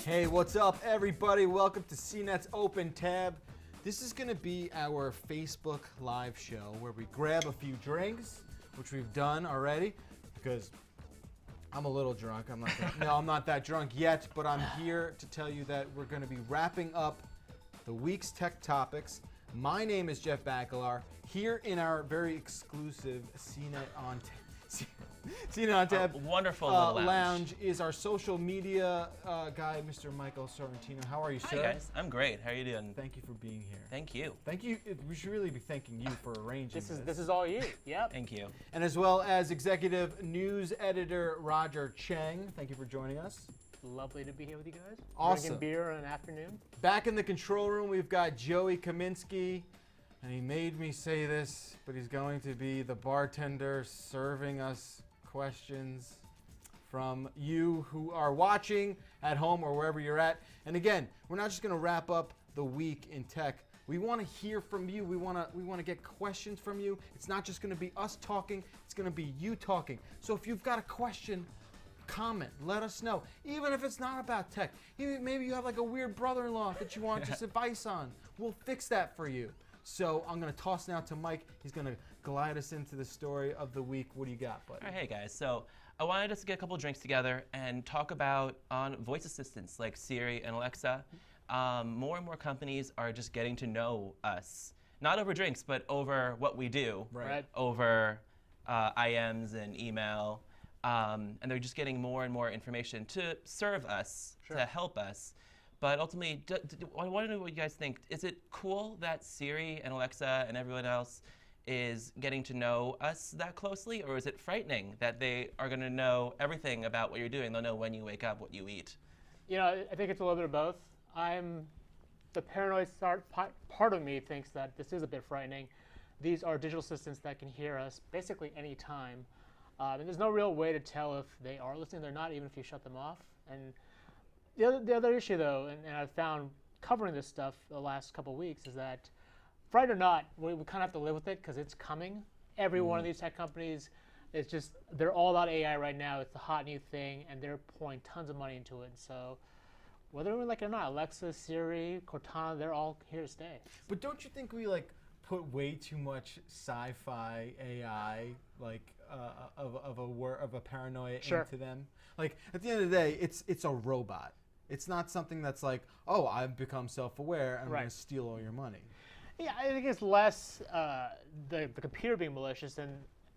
Hey, what's up, everybody? Welcome to CNET's Open Tab. This is going to be our Facebook Live show where we grab a few drinks, which we've done already, because I'm a little drunk. I'm not that drunk yet, but I'm here to tell you that we're going to be wrapping up the week's tech topics. My name is Jeff Bacalar. Here in our very exclusive CNET on Tab wonderful little lounge is our social media guy, Mr. Michael Sorrentino. How are you, sir? Hi guys, I'm great. How are you doing? Thank you for being here. Thank you. Thank you. We should really be thanking you for arranging this. This is all you. Yep. Thank you. And as well as executive news editor Roger Cheng. Thank you for joining us. Lovely to be here with you guys. Awesome. Drinking beer in an afternoon. Back in the control room, we've got Joey Kaminsky. And he made me say this, but he's going to be the bartender serving us questions from you who are watching at home or wherever you're at. And again, we're not just going to wrap up the week in tech. We want to hear from you. We want to get questions from you. It's not just going to be us talking. It's going to be you talking. So if you've got a question, comment, let us know. Even if it's not about tech. Maybe you have like a weird brother-in-law that you want just advice on. We'll fix that for you. So I'm going to toss now to Mike. He's going to glide us into the story of the week. What do you got, buddy? All right, hey guys. So I wanted us to get a couple drinks together and talk about on voice assistants like Siri and Alexa. More and more companies are just getting to know us, not over drinks, but over what we do, Right. over IMs and email. And they're just getting more and more information to serve us, to help us. But ultimately, I want to know what you guys think. Is it cool that Siri and Alexa and everyone else is getting to know us that closely? Or is it frightening that they are going to know everything about what you're doing? They'll know when you wake up, what you eat. You know, I think it's a little bit of both. The paranoid part of me thinks that this is a bit frightening. These are digital assistants that can hear us basically any time. And there's no real way to tell if they are listening or not, even if you shut them off. And the other issue, though, and I've found covering this stuff the last couple of weeks, is that, frightened or not, we kind of have to live with it because it's coming. Every one of these tech companies, it's just, they're all about AI right now. It's the hot new thing, and they're pouring tons of money into it. So whether we like it or not, Alexa, Siri, Cortana, they're all here to stay. But don't you think we put way too much sci-fi AI of a paranoia into them? Like at the end of the day, it's a robot. It's not something that's like, oh, I've become self-aware and I'm going to steal all your money. Yeah, I think it's less the computer being malicious, and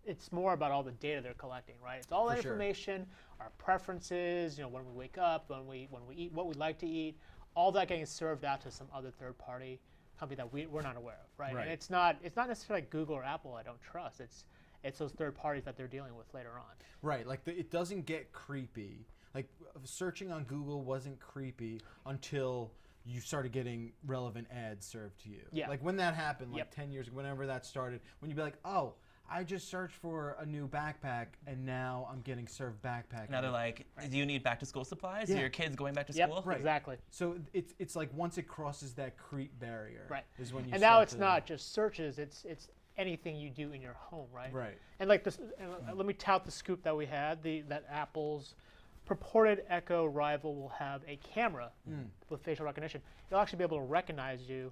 it's more about all the data they're collecting, right? It's all that information, our preferences, when we wake up, when we eat, what we like to eat, all that getting served out to some other third-party company that we're not aware of, right? And it's not necessarily like Google or Apple I don't trust. It's those third parties that they're dealing with later on. Right, like it doesn't get creepy. Like searching on Google wasn't creepy until you started getting relevant ads served to you. Yeah. Like when that happened, like 10 years ago, whenever that started, when you'd be like, oh, I just searched for a new backpack and now I'm getting served backpack. Now they're like, do you need back to school supplies? Are your kids going back to school? Right. Exactly. So it's like once it crosses that creep barrier, is when you. And now it's not just searches; it's anything you do in your home, right? Right. And like this, let me tout the scoop that we had: that Apple's purported Echo rival will have a camera with facial recognition. It'll actually be able to recognize you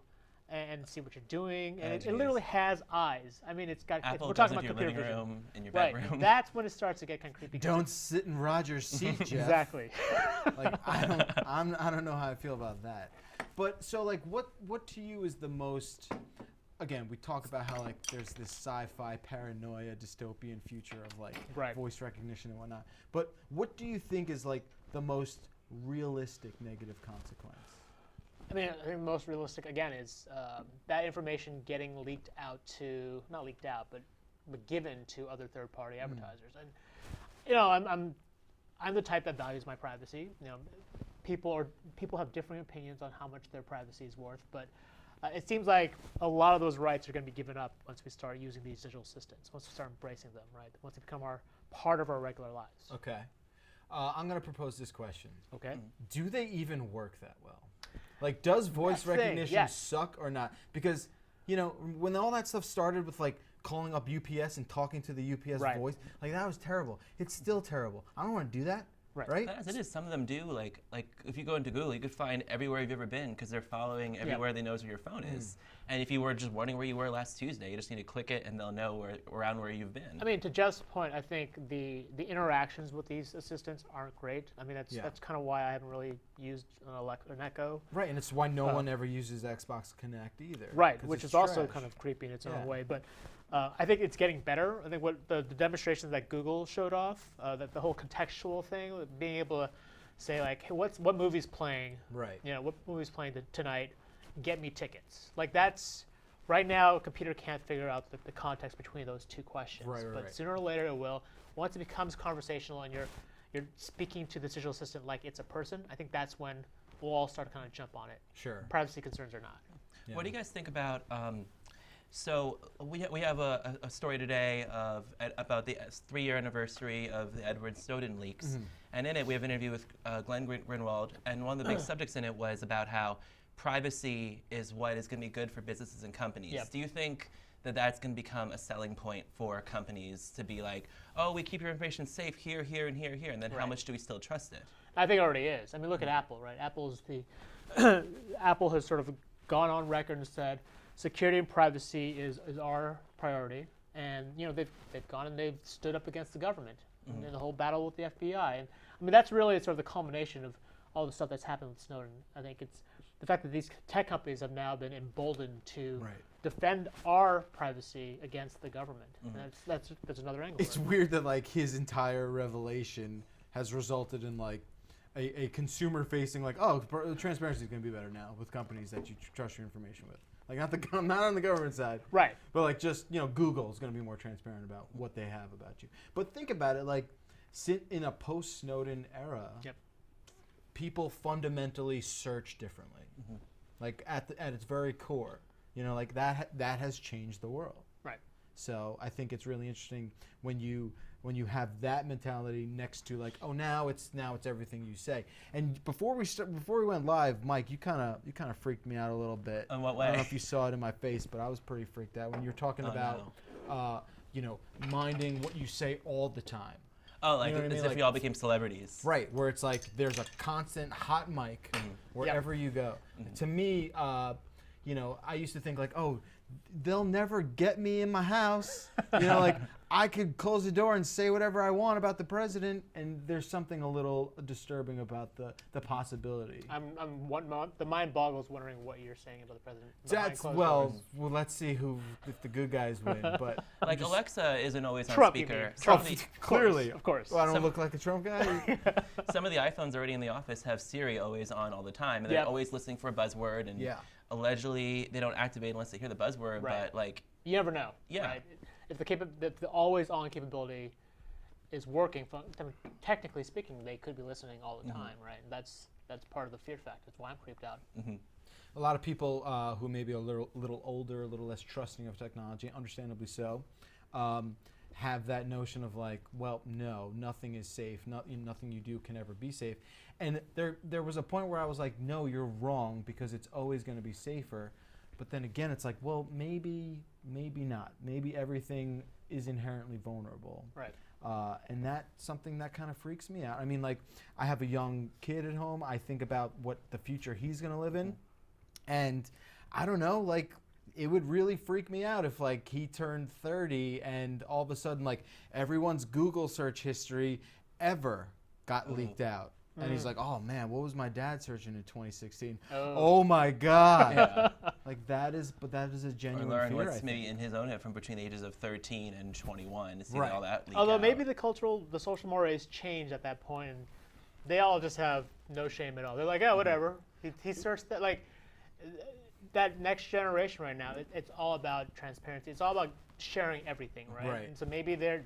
and see what you're doing, and it literally has eyes. I mean, it's got. We're talking about computer vision. Room, in your bedroom. Right. That's when it starts to get kind of creepy. Don't sit in Roger's seat, Jeff. Exactly. Like I don't know how I feel about that. But so like, what to you is the most? Again, we talk about how like there's this sci-fi paranoia dystopian future of like voice recognition and whatnot. But what do you think is like the most realistic negative consequence? I mean, I think most realistic, again, is that information getting leaked out to, not leaked out, but given to other third-party advertisers. And, I'm the type that values my privacy. People have differing opinions on how much their privacy is worth, but it seems like a lot of those rights are going to be given up once we start using these digital assistants, once we start embracing them, right? Once they become part of our regular lives. Okay. I'm going to propose this question. Okay. Do they even work that well? Like, does voice recognition suck or not? Because, when all that stuff started with, like, calling up UPS and talking to the UPS voice, like, that was terrible. It's still terrible. I don't want to do that. right? As it is, some of them do. Like if you go into Google, you could find everywhere you've ever been because they're following everywhere they knows where your phone is. And if you were just wondering where you were last Tuesday, you just need to click it and they'll know around where you've been. I mean, to Jeff's point, I think the interactions with these assistants aren't great. I mean, that's kind of why I haven't really used an Echo. Right, and it's why no one ever uses Xbox Connect either. Right, which is also kind of creepy in its own way. But I think it's getting better. I think what the demonstrations that Google showed off, that the whole contextual thing, being able to say like, hey, what movie's playing? Right. You know, what movie's playing tonight? Get me tickets. Like that's right now a computer can't figure out the context between those two questions. But sooner or later it will. Once it becomes conversational and you're speaking to the digital assistant like it's a person, I think that's when we'll all start to kind of jump on it. Sure. Privacy concerns or not. Yeah. What do you guys think about? So we have a story today about the 3-year anniversary of the Edward Snowden leaks, and in it we have an interview with Glenn Greenwald, and one of the big subjects in it was about how privacy is what is going to be good for businesses and companies. Yep. Do you think that that's going to become a selling point for companies to be like, oh, we keep your information safe here, here, and here, here, and then how much do we still trust it? I think it already is. I mean, look at Apple, right? Apple has sort of gone on record and said security and privacy is our priority, and you know they've gone and they've stood up against the government in the whole battle with the FBI. And I mean that's really sort of the culmination of all the stuff that's happened with Snowden. I think it's the fact that these tech companies have now been emboldened to defend our privacy against the government. And that's another angle. It's weird that like his entire revelation has resulted in like a consumer-facing like, oh, transparency is going to be better now with companies that you trust your information with. Like not on the government side, right? But like just Google is going to be more transparent about what they have about you. But think about it, like in a post-Snowden era, people fundamentally search differently. Like at its very core, like that has changed the world. Right. So I think it's really interesting when you have that mentality next to like, oh, now it's everything you say. And before we went live, Mike, you kind of freaked me out a little bit. In what way? I don't know if you saw it in my face, but I was pretty freaked out when you were talking about minding what you say all the time. Oh, like as if we all became celebrities. Right, where it's like there's a constant hot mic wherever you go. To me, I used to think like, oh, they'll never get me in my house. Like I could close the door and say whatever I want about the president, and there's something a little disturbing about the possibility. The mind boggles wondering what you're saying about the president. Well, let's see if the good guys win. But like Alexa isn't always on Trump, speaker. Clearly, of course. Well, I don't look like a Trump guy. Some of the iPhones already in the office have Siri always on all the time, and they're always listening for a buzzword. And allegedly, they don't activate unless they hear the buzzword. But like, you never know. Yeah. Right? If the always-on capability is working, technically speaking, they could be listening all the time, right? And that's part of the fear factor. That's why I'm creeped out. A lot of people who may be a little older, a little less trusting of technology, understandably so, have that notion of like, well, no, nothing is safe. Nothing you do can ever be safe. And there was a point where I was like, no, you're wrong because it's always going to be safer. But then again, it's like, well, maybe not. Maybe everything is inherently vulnerable. Right. And that's something that kind of freaks me out. I mean, like, I have a young kid at home. I think about what the future he's going to live in. And I don't know, like, it would really freak me out if, like, he turned 30 and all of a sudden, like, everyone's Google search history ever got leaked out. And he's like, oh, man, what was my dad searching in 2016? Oh my God. Like, that is a genuine fear, learn what's maybe in his own head from between the ages of 13 and 21 to see all that leak Although out. maybe the social mores changed at that point, and they all just have no shame at all. They're like, oh, whatever. He searched that. Like, that next generation right now, it's all about transparency. It's all about sharing everything, right? And so maybe they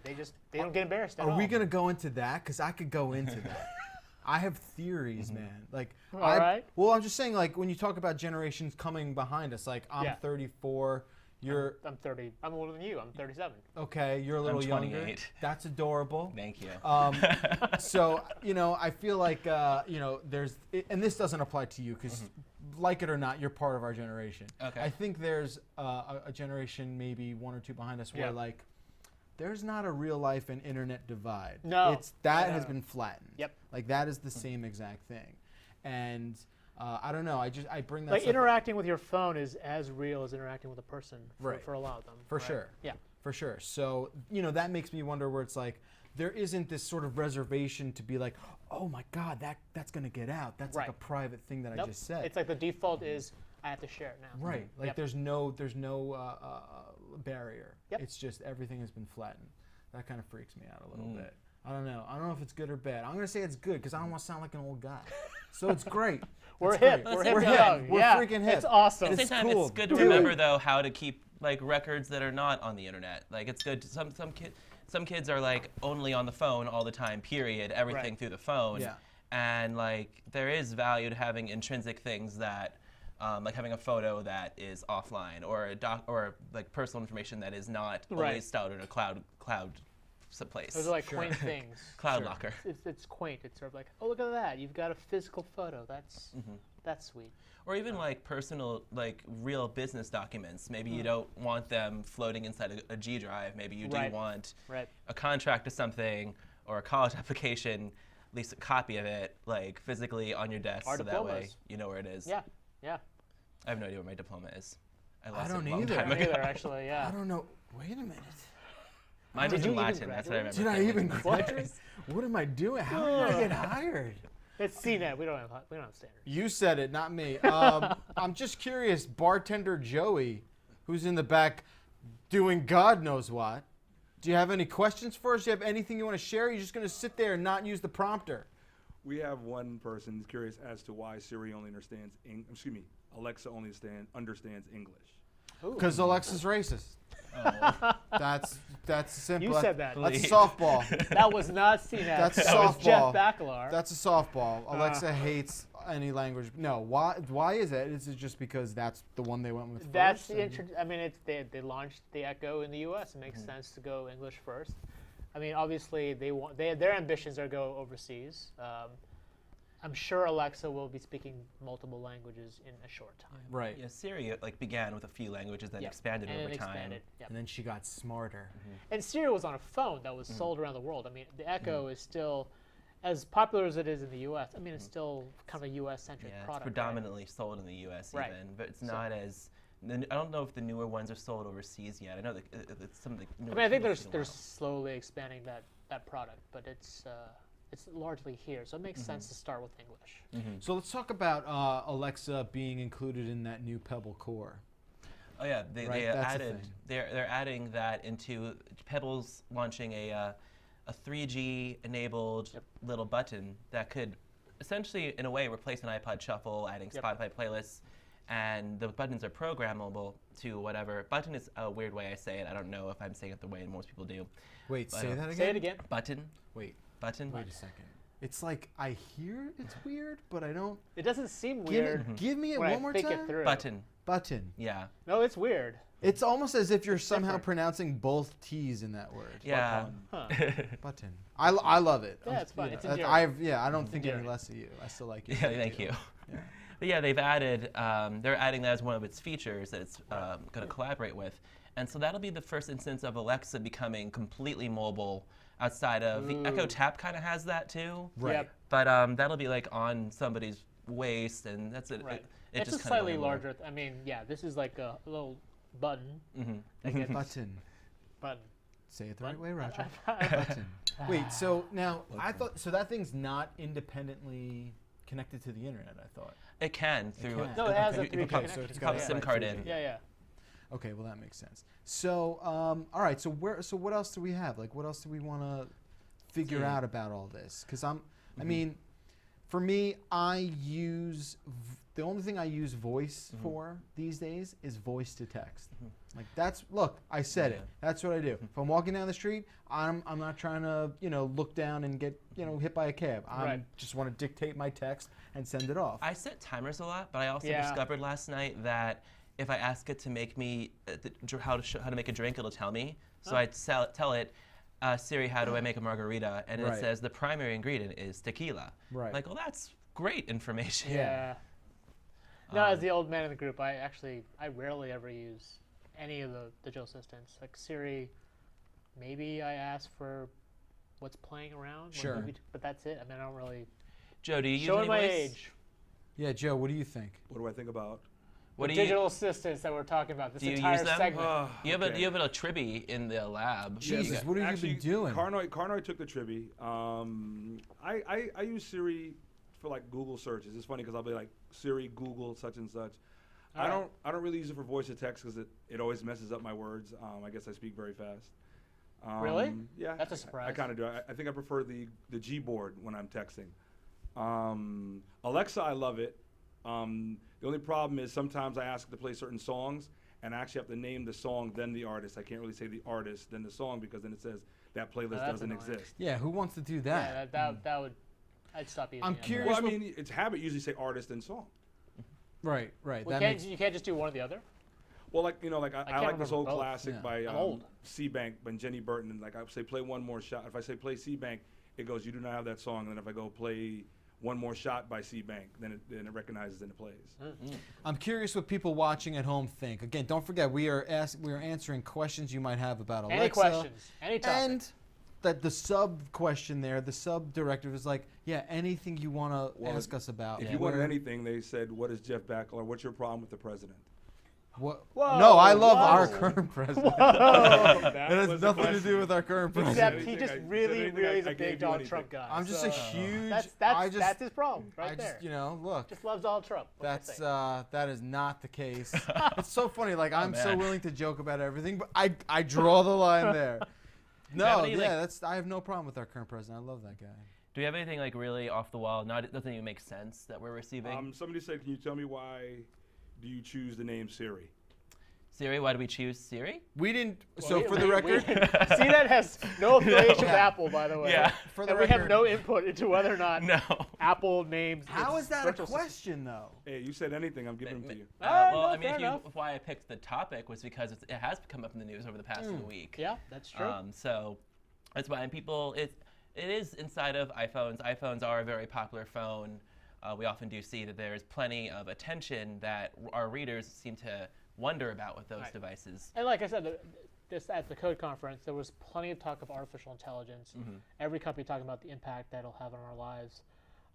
don't get embarrassed at all. Are we going to go into that? Because I could go into that. I have theories, man. Like, all right. Well, I'm just saying, like, when you talk about generations coming behind us, like, I'm 34, you're... I'm 30. I'm older than you. I'm 37. Okay, you're a little I'm 28. younger. That's adorable. Thank you. So, I feel like, there's... And this doesn't apply to you, because, like it or not, you're part of our generation. Okay. I think there's a generation, maybe one or two behind us, where, like, there's not a real life and internet divide. No. That No. has been flattened. Yep. Like that is the same exact thing. And I don't know. I bring that Like stuff up. interacting with your phone is as real as interacting with a person Right. for a lot of them. For right? sure. Yeah. For sure. So, that makes me wonder where it's like, there isn't this sort of reservation to be like, oh my God, that's going to get out. That's like a Right. private thing that I Nope. just said. It's like the default is I have to share it now. Right. Like Yep. there's no barrier. Yep. It's just everything has been flattened. That kind of freaks me out a little bit. I don't know. I don't know if it's good or bad. I'm going to say it's good because I don't want to sound like an old guy. So it's great. We're It's hip. great. We're We're hip. hip. young. We're yeah. freaking hip. It's awesome. At the It's same time, cool. it's good to Do it. remember though how to keep like records that are not on the internet. Like it's good. Some kids are like only on the phone all the time. Period. Everything Right. through the phone. Yeah. And like there is value to having intrinsic things that, like having a photo that is offline or or like personal information that is not Right. always stored in a cloud place. Those are like Sure. quaint things. Cloud Sure. locker. It's quaint. It's sort of like, oh, look at that. You've got a physical photo. That's sweet. Or even like personal, like real business documents. Maybe you don't want them floating inside a G drive. Maybe you do Right. want Right. a contract to something or a college application, at least a copy of it, like physically on your desk, Our so that way diplomas. you know where it is. Yeah. Yeah. I have no idea what my diploma is. I lost don't it a long either. time Me ago. neither, actually. Yeah. I don't know. Wait a minute. Mine was Did you in even Latin. That's what I remember. Did I failing even to graduate? What am I doing? How did I get hired? It's CNET. We don't have standards. You said it, not me. I'm just curious, bartender Joey, who's in the back doing God knows what. Do you have any questions for us? Do you have anything you want to share? Or are you just going to sit there and not use the prompter? We have one person who's curious as to why Siri only understands Alexa only understands English. Because Alexa's racist. That's simple. You said that. That's a Please. softball. That was not CNET. That's a that was Jeff softball. Bakalar. That's a softball. Alexa hates any language. No, why is it? Is it just because that's the one they went with That's first? the I mean, it's they launched the Echo in the U.S. It makes sense to go English first. I mean, obviously their ambitions are to go overseas. I'm sure Alexa will be speaking multiple languages in a short time. Right. Yeah, Siri like began with a few languages, then Yep. expanded and over it time. expanded. Yep. And then she got smarter. And Siri was on a phone that was sold around the world. I mean, the Echo is still as popular as it is in the U.S. I mean, it's still kind of a U.S.-centric Yeah, it's product. predominantly sold in the U.S. Right. even, but it's So- not as. I don't know if the newer ones are sold overseas yet. I know that it's some of the. I mean, I think they're slowly expanding that product, but it's largely here, so it makes sense to start with English. So let's talk about Alexa being included in that new Pebble core. Oh yeah, Right, they that's a added. thing. They're adding that into Pebble's launching a 3G enabled little button that could essentially, in a way, replace an iPod Shuffle, adding Yep. Spotify playlists. And the buttons are programmable to whatever. Button is a weird way I say it. I don't know if I'm saying it the way most people do. Wait, But, say that again. Say it again. Button. Wait, Button. wait a second. It's like I hear it's weird, but I don't. It doesn't seem Give weird it, give me it when one I more think time. it through. Button. Button. Yeah. No, it's weird. It's almost as if you're somehow different. pronouncing both T's in that word. Yeah. Huh. Button. I love it. Yeah, it's fun. It's endearing. I don't think any endearing. less of you. I still like you. Yeah. Thank you. Yeah. But yeah, they've added. They're adding that as one of its features that it's going to collaborate with, and so that'll be the first instance of Alexa becoming completely mobile. Outside of the Echo Tap, kind of has that too. Right. Yep. But that'll be like on somebody's waist, and that's it. Right. It It's just a kinda slightly going more. larger. I mean, yeah, this is like a little button. Mm-hmm. Again, Button. button. Say it the right way, Roger. Button. Wait, so now I thought that thing's not independently connected to the internet. I thought. It can through. can. No, it has a you 3G can pop, connection. you it's can pop got a a SIM like card 3G. in. Yeah, yeah. Okay, well that makes sense. So, all right. So what else do we have? Like, what else do we want to figure See. out about all this? Because I mean, for me, the only thing I use voice for these days is voice to text. Like look, I said it. That's what I do. If I'm walking down the street, I'm not trying to look down and get hit by a cab. I Right. just want to dictate my text and send it off. I set timers a lot, but I also Yeah. discovered last night that if I ask it to make me how to make a drink, it'll tell me. So I tell it, Siri, how do I make a margarita? And Right. it says the primary ingredient is tequila. Right. Like, well, that's great information. Yeah. No, as the old man in the group, I rarely ever use any of the digital assistants. Like Siri, maybe I ask for what's playing around. what Sure. but that's it. I mean, I don't really. Joe, do you use Showing any my voice? age. Yeah, Joe, what do you think? What do I think about? What The do you digital assistants that we're talking about. This do you entire use them? segment. You have a Tribby in the lab. Jesus, You what have Actually, you been doing? Carnoy took the Tribby. I use Siri for like Google searches. It's funny because I'll be like Siri, Google, such and such. I don't really use it for voice to text because it always messes up my words. I guess I speak very fast. Really? Yeah. That's a surprise. I kind of do. I think I prefer the Gboard when I'm texting. Alexa, I love it. The only problem is sometimes I ask it to play certain songs, and I actually have to name the song, then the artist. I can't really say the artist, then the song, because then it says that playlist that's doesn't annoying. exist. Yeah, who wants to do Yeah, that? that would. I'd stop using I'm it. curious. Well, I what- mean, it's habit. Usually say artist and song. Right. You can't just do one or the other. Well, like I like can't this remember old both. classic Yeah. by I'm old. C-Bank, by Jenny Burton. And like I say, play one more shot. If I say play C-Bank, it goes, you do not have that song. And then if I go play one more shot by C-Bank, then it recognizes and it plays. I'm curious what people watching at home think. Again, don't forget we are answering questions you might have about Alexa. Any questions? Any topic. And that the sub question there, the sub directive is like, yeah, anything you want to Well, ask us about. If you wanted anything, they said, what is Jeff Backler? What's your problem with the president? What? Whoa, No, I love whoa. our current president. Oh, It has nothing to do with our current president. except Anything he just I- said really anything is I a gave big you Donald anything. Trump guy. I'm just so a huge. That's his problem right I there. just, look. Just loves Donald Trump. What can I That's say? that is not the case. It's so funny. Like I'm so man. willing to joke about everything, but I draw the line there. No, have any, yeah, like- I have no problem with our current president. I love that guy. Do we have anything like really off the wall? It doesn't even make sense that we're receiving. Somebody said, can you tell me why do you choose the name Siri? Siri, why do we choose Siri? We didn't. Well, So for the record, CNET has no affiliation with Yeah. Apple, by the way. Yeah. For the And we have record- no input into whether or not No. Apple names. how its is that a virtual system. question though? Hey, you said anything, I'm giving them to you. no, I mean, fair enough. why I picked the topic was because it has come up in the news over the past week. Yeah, that's true. So that's why, and people, it is inside of iPhones. iPhones are a very popular phone. We often do see that there's plenty of attention that our readers seem to wonder about with those Right. devices. And like I said, this at the Code Conference, there was plenty of talk of artificial intelligence. Every company talking about the impact that'll have on our lives.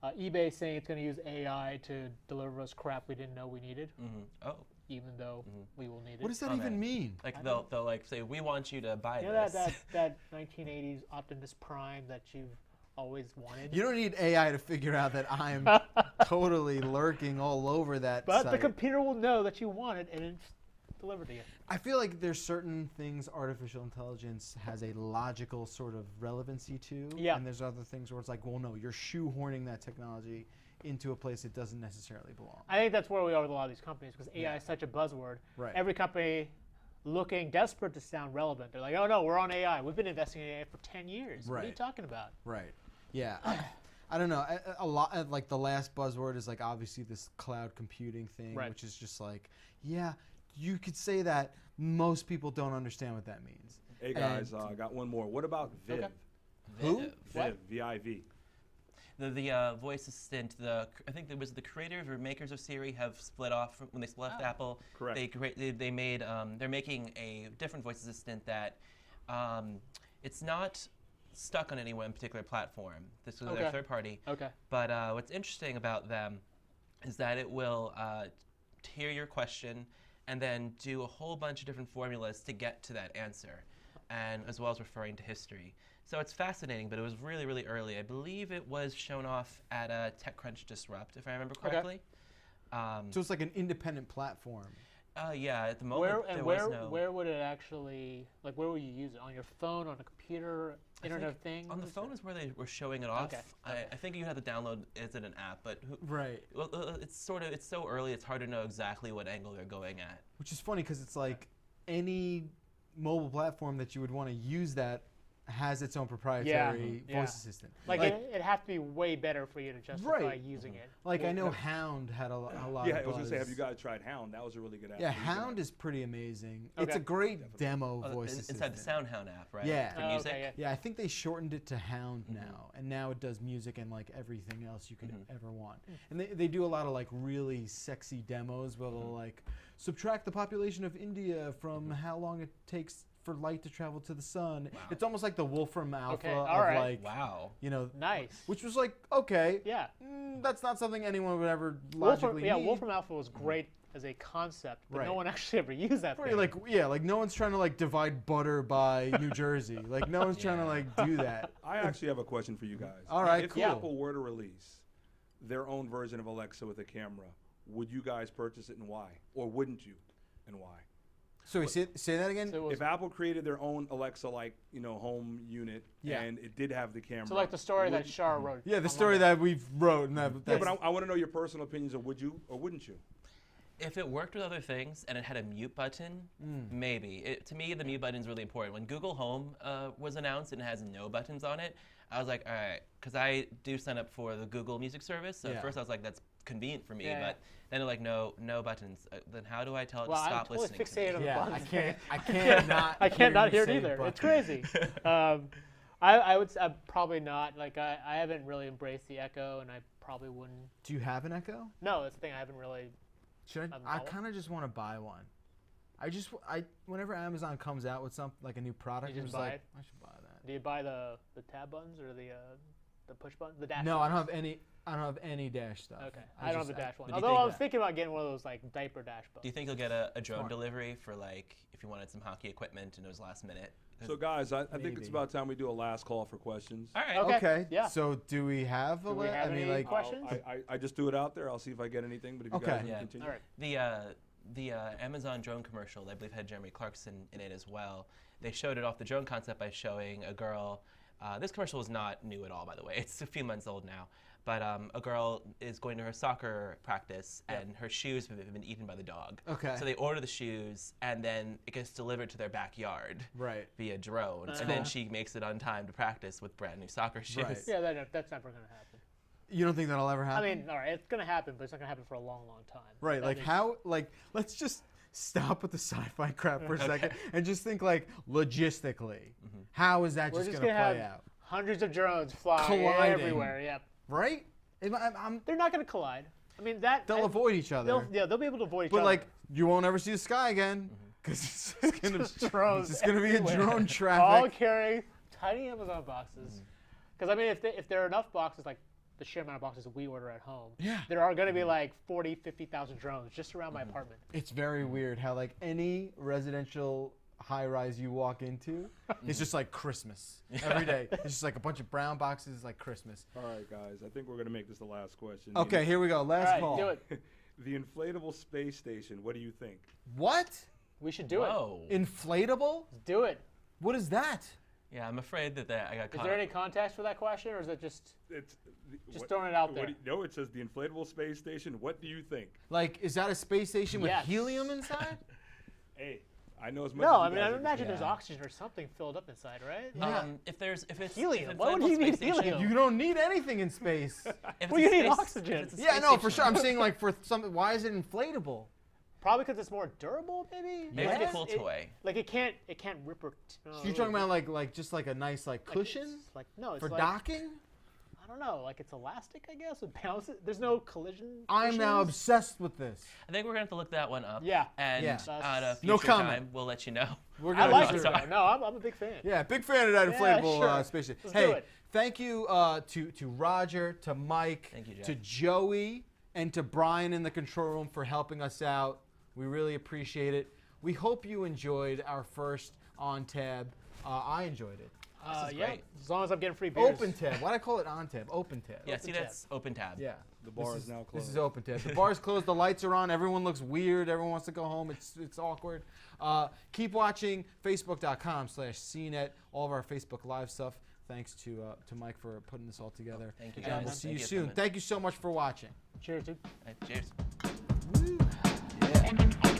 eBay saying it's going to use AI to deliver us crap we didn't know we needed, Oh, even though we will need it. What does that Oh, even man. mean? like they'll like say, we want you to buy You know this. that 1980s Optimus Prime that you've always wanted? You don't need AI to figure out that I'm totally lurking all over that But site. the computer will know that you want it and it's delivered to you. I feel like there's certain things artificial intelligence has a logical sort of relevancy to. Yeah. And there's other things where it's like, well, no, you're shoehorning that technology into a place it doesn't necessarily belong. I think that's where we are with a lot of these companies because AI is such a buzzword. Right. Every company looking desperate to sound relevant. They're like, oh no, we're on AI. We've been investing in AI for 10 years. What are you Right. talking about? Right. Yeah. I don't know. A lot like the last buzzword is like obviously this cloud computing thing, Right. which is just like, yeah, you could say that. Most people don't understand what that means. Hey guys, I got one more. What about Viv? Okay. Who? Viv. What? V-I-V. The voice assistant, I think it was the creators or makers of Siri have split off when they left Apple. Correct. They made they're making a different voice assistant that it's not stuck on any one particular platform. This was their Okay. third party. Okay. But what's interesting about them is that it will hear your question and then do a whole bunch of different formulas to get to that answer, and as well as referring to history. So it's fascinating, but it was really, really early. I believe it was shown off at TechCrunch Disrupt, if I remember correctly. So it's like an independent platform. Yeah, at the moment there was no. Where would it actually, like where would you use it? On your phone, on a computer, Internet of Things? On the phone is where they were showing it off. Okay. I think you had to download it in an app, but Right. well, it's so early. It's hard to know exactly what angle they're going at. Which is funny because it's like any mobile platform that you would want to use that has its own proprietary Yeah. voice assistant. Like it'd have to be way better for you to justify Right. using it. Like I know Hound had a lot Yeah, of I was buzz. going to say, have you guys tried Hound? That was a really good app. Yeah, You can- Hound is pretty amazing. It's Okay. a great demo voice assistant. Inside the SoundHound app, right? Yeah. For Oh, music. okay, yeah. Yeah, I think they shortened it to Hound now, and now it does music and like everything else you could ever want. And they do a lot of like really sexy demos where they'll like subtract the population of India from how long it takes for light to travel to the sun. It's almost like the Wolfram Alpha Okay, all of right. like, Wow. you know, Nice. which was like, okay, Yeah. that's not something anyone would ever Wolfram, logically yeah, need. Wolfram Alpha was great as a concept, but Right. no one actually ever used that Where thing. you're like, yeah, like no one's trying to like divide butter by New Jersey. Like no one's trying to like do that. I actually have a question for you guys. All right, if cool. Apple were to release their own version of Alexa with a camera, would you guys purchase it and why? Or wouldn't you, and why? So say that again. So it was- If Apple created their own Alexa-like, home unit, Yeah. and it did have the camera. so like the story that would- Shar wrote. Yeah, the on story Monday. that we've wrote and that. Yeah, that's- but I want to know your personal opinions of would you or wouldn't you? If it worked with other things and it had a mute button, maybe. To me, the mute button is really important. When Google Home was announced and it has no buttons on it, I was like, all right, because I do sign up for the Google Music service. So Yeah. at first I was like, that's convenient for me. Yeah, but then they're like, no buttons. Then how do I tell it Well, to I'm stop totally listening to me? fixated on the yeah, buttons. I can't not. I can't not you hear it say either. button. It's crazy. I would probably not. Like I haven't really embraced the Echo, and I probably wouldn't. Do you have an Echo? No, that's the thing. I haven't really. Should I'm I not- kind of just want to buy one. Whenever Amazon comes out with something like a new product, You I'm just just buy like, it? I should buy that. Do you buy the tab buttons or the push buttons? The dash. No, I buttons? don't have any. I don't have any dash stuff. Okay, I don't have the dash one. But do you Although I think was thinking about getting one of those like diaper dash buttons. Do you think you'll get a drone Smart. delivery for like if you wanted some hockey equipment and it was last minute? So guys, I think Maybe. it's about time we do a last call for questions. All right. Okay. Okay. yeah. So do we have a Do we li- have I mean, any like, questions? I just do it out there. I'll see if I get anything. But if you Okay. guys want to Yeah. continue. All right. The Amazon drone commercial, I believe, had Jeremy Clarkson in it as well. They showed it off the drone concept by showing a girl. This commercial is not new at all, by the way. It's a few months old now. But a girl is going to her soccer practice, and her shoes have been eaten by the dog. Okay. So they order the shoes, and then it gets delivered to their backyard right. via drone. That's And then cool. she makes it on time to practice with brand new soccer shoes. Right. Yeah, that's never gonna happen. You don't think that'll ever I happen? mean, all right, it's gonna happen, but it's not gonna happen for a long, long time. right. That Like makes- how? Like let's just stop with the sci-fi crap for a second and just think like logistically. How is that We're just just gonna gonna play have out? hundreds of drones flying Colliding. everywhere. Yeah, Right? they're not gonna collide. I mean that They'll avoid each other. they'll be able to avoid each But other. like, you won't ever see the sky again because it's just gonna, Just drones it's just gonna be a everywhere. drone all traffic. carrying tiny Amazon boxes. Because I mean, if there are enough boxes, like the sheer amount of boxes we order at home, Yeah. there are going to be like 40, 50,000 drones just around my apartment. It's very weird how like any residential high-rise you walk into, it's just like Christmas every day. It's just like a bunch of brown boxes, like Christmas. All right, guys. I think we're gonna make this the last question. Okay, here we go. All Last right, call. do it. The inflatable space station. What do you think? What? We should do Whoa. Inflatable? it. Do it. What is that? Yeah, I'm afraid that I got Is caught. there any context for that question, or is it just It's Just throwing it out there. No, it says the inflatable space station. What do you think? Like, is that a space station with Yes. helium inside? Hey, I know as much. no? as I you mean, I guys imagine there's Yeah. oxygen or something filled up inside, right? Yeah. If it's Helium. if Why would inflatable you need space station- helium? You don't need anything in space. if Well, it's you a need space- oxygen. if it's a Yeah, space no, for station- sure. I'm saying like for something. Why is it inflatable? Probably because it's more durable, maybe. Maybe Like it's a cool it- toy. Like it can't rip or. So you're talking about like just like a nice like cushion Like no, it's for like, docking? I don't know, like it's elastic, I guess. It bounces. There's no collision. I'm now issues. obsessed with this. I think we're gonna have to look that one up. Yeah. And Yeah. at a No future comment. time, we'll let you know. We're I gonna like do it. it. Though. No, I'm a big fan. Yeah, big fan of that Yeah, inflatable sure. spaceship. Let's Hey, do it. thank you to Roger, to Mike, Thank you, Jeff. to Joey, and to Brian in the control room for helping us out. We really appreciate it. We hope you enjoyed our first on tab. I enjoyed it. This is Yeah. great. As long as I'm getting free beers. Open tab. Why'd I call it on tab? Open tab. Yeah, Open see, tab. that's open tab. Yeah. The bar This is now This closed. is open tab. The bar's closed. The lights are on. Everyone looks weird. Everyone wants to go home. It's awkward. Keep watching Facebook.com/CNET. All of our Facebook Live stuff. Thanks to Mike for putting this all together. Thank you, And guys. we'll see Thank you you for soon. coming. Thank you so much for watching. Cheers, dude. Cheers. Yeah.